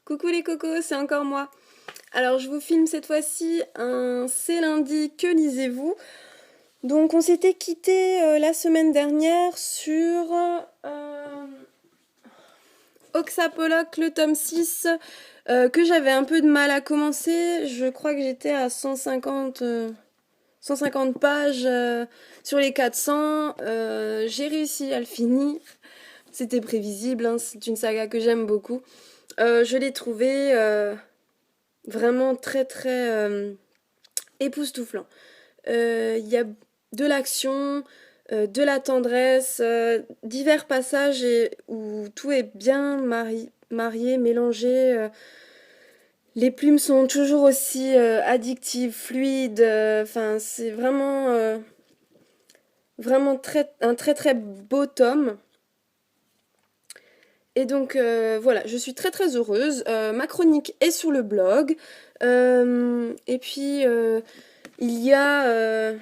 Coucou les cocos, c'est encore moi. Alors je vous filme cette fois-ci un C'est lundi, que lisez-vous? Donc on s'était quitté la semaine dernière sur Oxapoloc, le tome 6, que j'avais un peu de mal à commencer. Je crois que j'étais à 150 pages sur les 400. J'ai réussi à le finir. C'était prévisible, hein, c'est une saga que j'aime beaucoup. Je l'ai trouvé vraiment très très époustouflant. Il y a de l'action, de la tendresse, divers passages où tout est bien marié, mélangé. Les plumes sont toujours aussi addictives, fluides. Enfin, c'est vraiment un très très beau tome. Et donc voilà, je suis très très heureuse. Ma chronique est sur le blog. Et puis il y a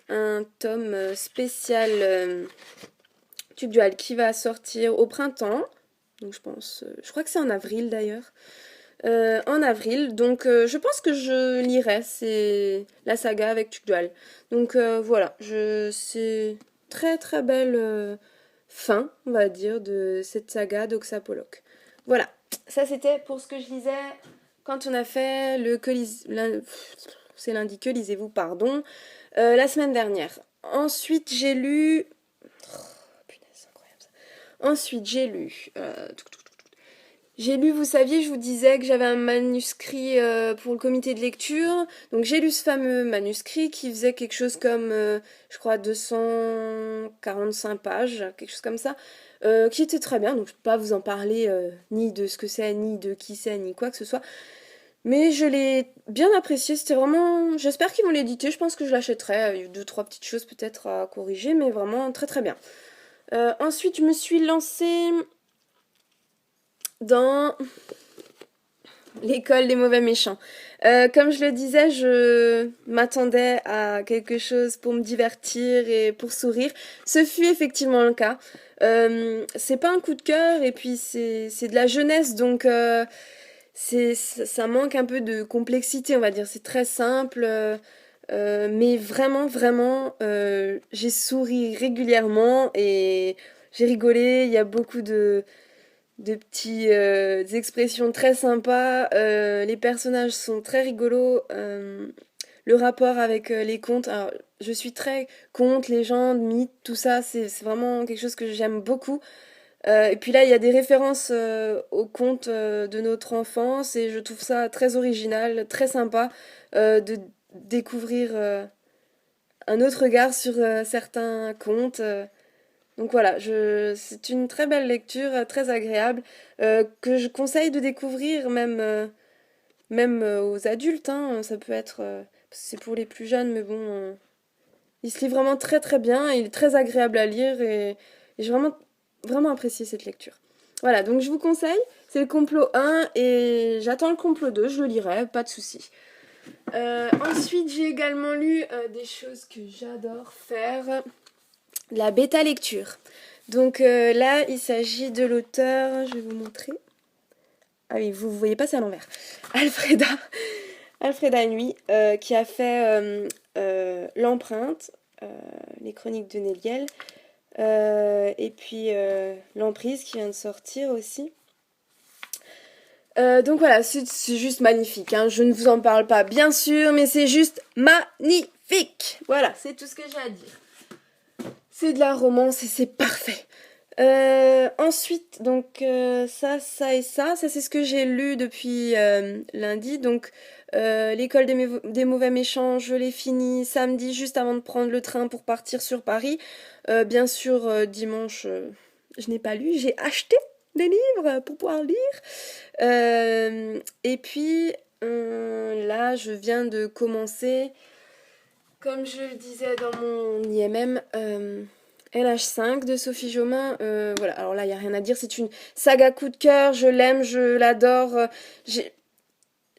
un tome spécial Tugdual qui va sortir au printemps. Donc je crois que c'est en avril d'ailleurs. En avril, donc je pense que je lirai c'est la saga avec Tugdual. Donc voilà, c'est très très belle fin, on va dire, de cette saga d'Oxapoloc. Voilà, ça c'était pour ce que je lisais quand on a fait c'est lundi que lisez-vous, pardon, la semaine dernière. Ensuite j'ai lu... Oh, punaise, c'est incroyable ça. Ensuite j'ai lu, vous saviez, je vous disais que j'avais un manuscrit pour le comité de lecture. Donc j'ai lu ce fameux manuscrit qui faisait quelque chose comme, je crois, 245 pages, quelque chose comme ça, qui était très bien. Donc je ne peux pas vous en parler ni de ce que c'est, ni de qui c'est, ni quoi que ce soit. Mais je l'ai bien apprécié, c'était vraiment... J'espère qu'ils vont l'éditer, je pense que je l'achèterai. Il y a deux, trois petites choses peut-être à corriger, mais vraiment très très bien. Ensuite, je me suis lancée dans l'école des mauvais méchants. Comme je le disais, je m'attendais à quelque chose pour me divertir et pour sourire. Ce fut effectivement le cas. C'est pas un coup de cœur et puis c'est de la jeunesse, donc ça manque un peu de complexité, on va dire. C'est très simple, mais vraiment, j'ai souri régulièrement et j'ai rigolé. Il y a beaucoup de petites expressions très sympas. Les personnages sont très rigolos. Le rapport avec les contes. Alors, je suis très contes, légendes, mythes, tout ça. C'est vraiment quelque chose que j'aime beaucoup. Et puis là, il y a des références aux contes de notre enfance et je trouve ça très original, très sympa de découvrir un autre regard sur certains contes. Donc voilà, c'est une très belle lecture, très agréable, que je conseille de découvrir même aux adultes, hein, ça peut être... c'est pour les plus jeunes, mais bon... il se lit vraiment très très bien, il est très agréable à lire et j'ai vraiment apprécié cette lecture. Voilà, donc je vous conseille, c'est le complot 1 et j'attends le complot 2, je le lirai, pas de souci. Ensuite, j'ai également lu des choses que j'adore faire. La bêta lecture. Donc là, il s'agit de l'auteur, je vais vous montrer. Ah oui, vous voyez pas, c'est à l'envers. Alfreda Nuit, qui a fait L'Empreinte, les chroniques de Néliel, et puis L'Emprise qui vient de sortir aussi. Donc voilà, c'est juste magnifique, hein. Je ne vous en parle pas bien sûr, mais c'est juste magnifique. Voilà, c'est tout ce que j'ai à dire. C'est de la romance et c'est parfait. Ensuite, donc ça et ça c'est ce que j'ai lu depuis lundi. Donc l'école des mauvais méchants, je l'ai fini samedi juste avant de prendre le train pour partir sur Paris. Bien sûr, dimanche, je n'ai pas lu, j'ai acheté des livres pour pouvoir lire. Et puis là, je viens de commencer, comme je le disais dans mon IMM, LH5 de Sophie Jomain. Voilà, alors là, il n'y a rien à dire, c'est une saga coup de cœur, je l'aime, je l'adore.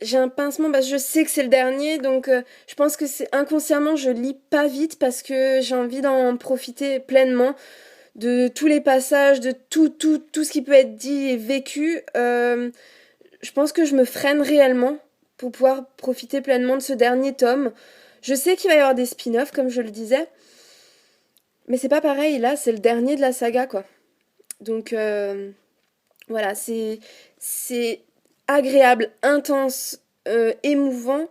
J'ai un pincement, je sais que c'est le dernier, donc je pense que c'est inconsciemment, je lis pas vite parce que j'ai envie d'en profiter pleinement. de tous les passages, de tout ce qui peut être dit et vécu, je pense que je me freine réellement pour pouvoir profiter pleinement de ce dernier tome. Je sais qu'il va y avoir des spin-offs, comme je le disais, mais c'est pas pareil, là, c'est le dernier de la saga, quoi. Donc, voilà, c'est agréable, intense, émouvant,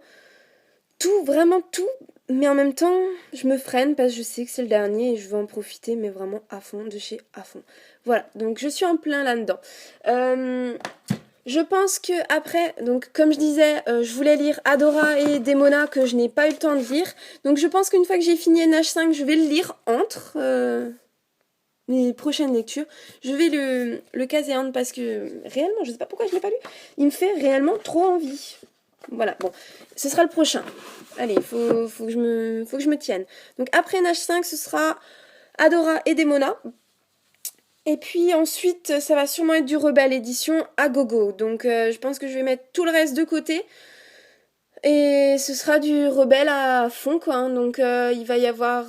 tout, vraiment tout, mais en même temps, je me freine parce que je sais que c'est le dernier et je veux en profiter, mais vraiment à fond, de chez à fond. Voilà, donc je suis en plein là-dedans. Je pense que après, donc comme je disais, je voulais lire Adora et Demona que je n'ai pas eu le temps de lire. Donc je pense qu'une fois que j'ai fini NH5, je vais le lire entre mes prochaines lectures. Je vais le caser entre parce que réellement, je sais pas pourquoi je l'ai pas lu. Il me fait réellement trop envie. Voilà, bon, ce sera le prochain. Allez, faut que je me tienne. Donc après NH5, ce sera Adora et Demona. Et puis ensuite, ça va sûrement être du Rebelle édition à gogo. Donc je pense que je vais mettre tout le reste de côté. Et ce sera du Rebelle à fond, quoi. Hein. Donc il va y avoir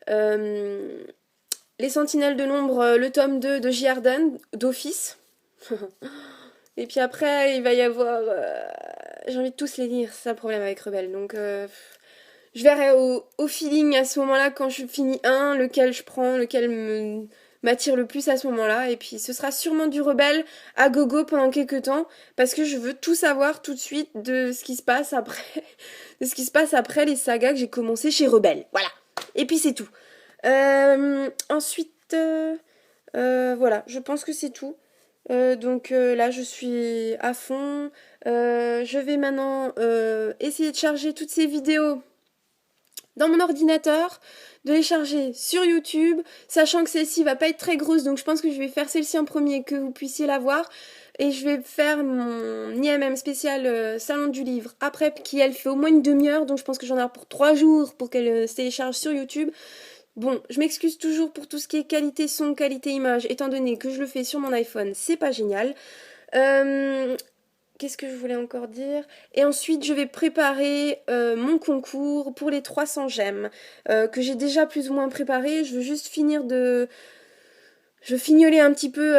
Les Sentinelles de l'Ombre, le tome 2 de J. Arden, d'office. Et puis après, il va y avoir... j'ai envie de tous les lire, c'est ça le problème avec Rebelle. Donc je verrai au feeling à ce moment-là, quand je finis un, lequel je prends, m'attire le plus à ce moment-là. Et puis ce sera sûrement du Rebelle à gogo pendant quelques temps, parce que je veux tout savoir tout de suite de ce qui se passe après, de ce qui se passe après les sagas que j'ai commencé chez Rebelle. Voilà. Et puis c'est tout. Ensuite, voilà, je pense que c'est tout. Donc là, je suis à fond. Je vais maintenant essayer de charger toutes ces vidéos dans mon ordinateur, de les charger sur YouTube, sachant que celle-ci va pas être très grosse, donc je pense que je vais faire celle-ci en premier, que vous puissiez la voir. Et je vais faire mon IMM spécial Salon du Livre après, qui elle fait au moins une demi-heure, donc je pense que j'en ai pour 3 jours pour qu'elle se télécharge sur YouTube. Bon, je m'excuse toujours pour tout ce qui est qualité son, qualité image, étant donné que je le fais sur mon iPhone, c'est pas génial. Qu'est-ce que je voulais encore dire? Et ensuite, je vais préparer mon concours pour les 300 gemmes, que j'ai déjà plus ou moins préparé. Je veux juste finir de... Je veux fignoler un petit peu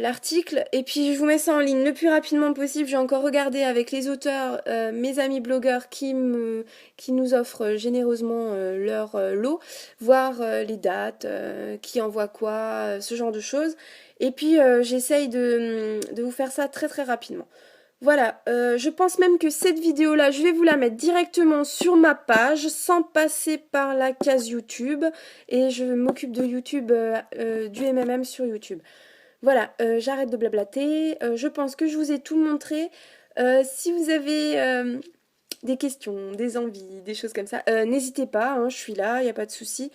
l'article, et puis je vous mets ça en ligne le plus rapidement possible. J'ai encore regardé avec les auteurs, mes amis blogueurs qui nous offrent généreusement leur lot, voir les dates, qui envoie quoi, ce genre de choses. Et puis j'essaye de vous faire ça très très rapidement. Voilà, je pense même que cette vidéo-là, je vais vous la mettre directement sur ma page, sans passer par la case YouTube. Et je m'occupe de YouTube, du MMM sur YouTube. Voilà, j'arrête de blablater. Je pense que je vous ai tout montré. Si vous avez des questions, des envies, des choses comme ça, n'hésitez pas, hein, je suis là, il n'y a pas de souci.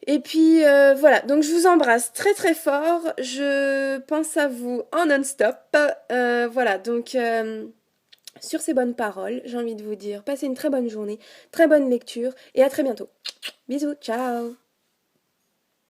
Et puis voilà, donc je vous embrasse très très fort, je pense à vous en non-stop. Voilà, donc sur ces bonnes paroles, j'ai envie de vous dire, passez une très bonne journée, très bonne lecture et à très bientôt. Bisous, ciao!